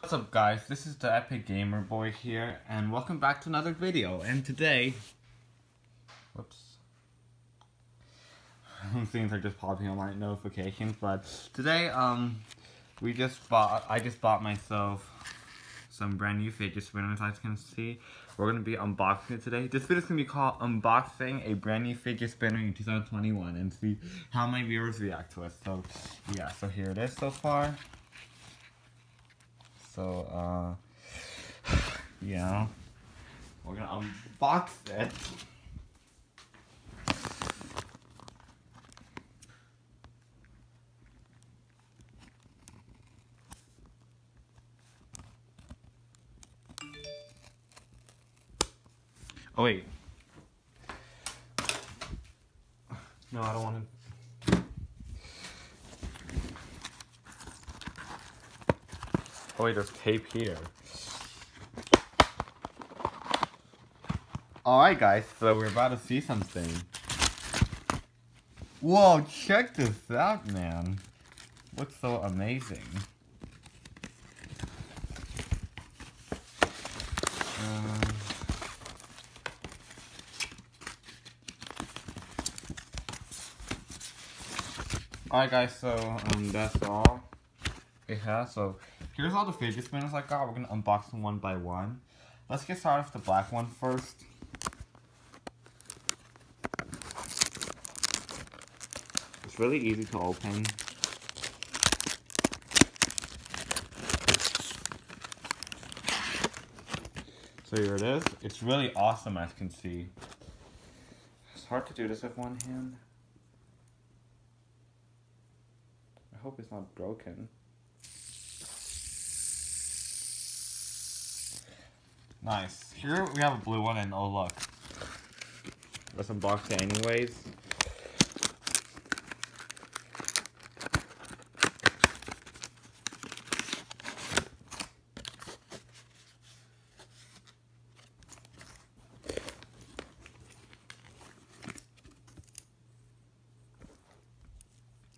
What's up guys, this is the Epic Gamer Boy here, and welcome back to another video. And today, things are just popping on my notifications, but today, I just bought myself some brand new fidget spinners. As you can see, we're gonna be unboxing it today. This video is gonna be called "Unboxing a Brand New Fidget Spinner in 2021" and see how my viewers react to it. So, yeah, so here it is so far. So, yeah, we're gonna unbox it. Oh wait. No, I don't want to. Oh wait, there's tape here. Alright guys, so we're about to see something. Whoa, check this out, man. Looks so amazing. Alright guys, so that's all it has. So here's all the fidget spinners I got. We're gonna unbox them one by one. Let's get started with the black one first. It's really easy to open. So here it is. It's really awesome, as you can see. It's hard to do this with one hand. I hope it's not broken. Nice. Here we have a blue one, and oh look. Let's unbox it anyways.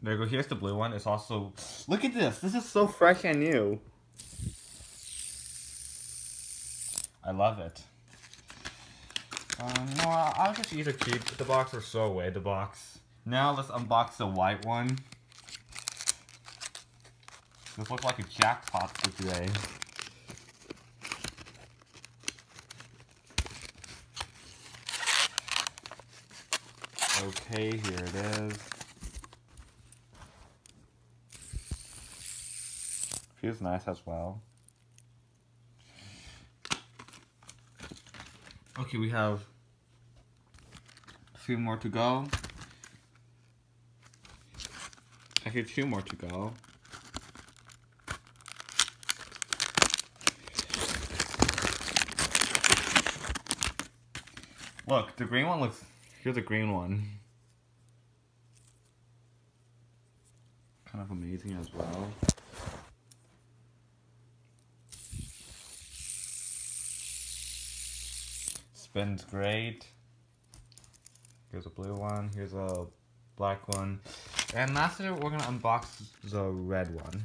There you go, here's the blue one. It's also, look at this. This is so fresh and new. I love it. You know what? I'll just either keep the box or throw away the box. Now let's unbox the white one. This looks like a jackpot for today. Okay, here it is. Feels nice as well. Okay, we have a few more to go. Actually, 2 more to go. Look, the green one looks... Here's the green one. Kind of amazing as well. Spins great. Here's a blue one, here's a black one. And lastly, we're gonna unbox the red one.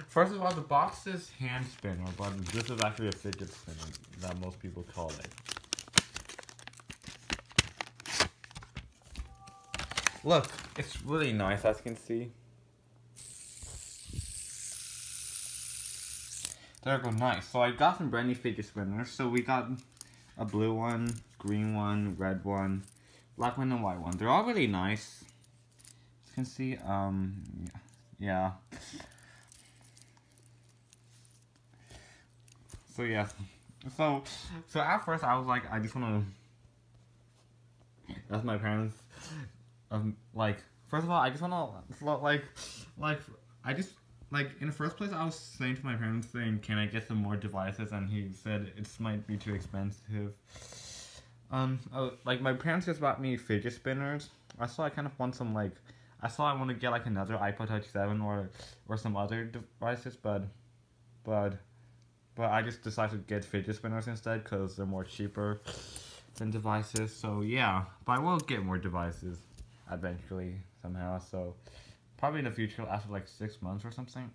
First of all, the box is hand spinner, but this is actually a fidget spinner that most people call it. Look, it's really nice, as you can see. There we go, nice. So I got some brand new fidget spinners. So we got a blue one, green one, red one, black one, and white one. They're all really nice. As you can see, yeah. So yeah, so at first I was like, I just wanna ask my parents. Like, first of all, I just wanna, in the first place, I was saying to my parents, saying, can I get some more devices, and he said, it might be too expensive. Like, my parents just bought me fidget spinners. I kind of want some, like, I want to get, like, another iPod Touch 7 or some other devices, but I just decided to get fidget spinners instead, because they're more cheaper. than devices. So yeah, but I will get more devices eventually somehow. So probably in the future after like 6 months or something.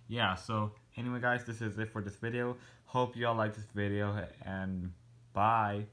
Yeah, so anyway guys, this is it for this video. Hope y'all like this video and bye.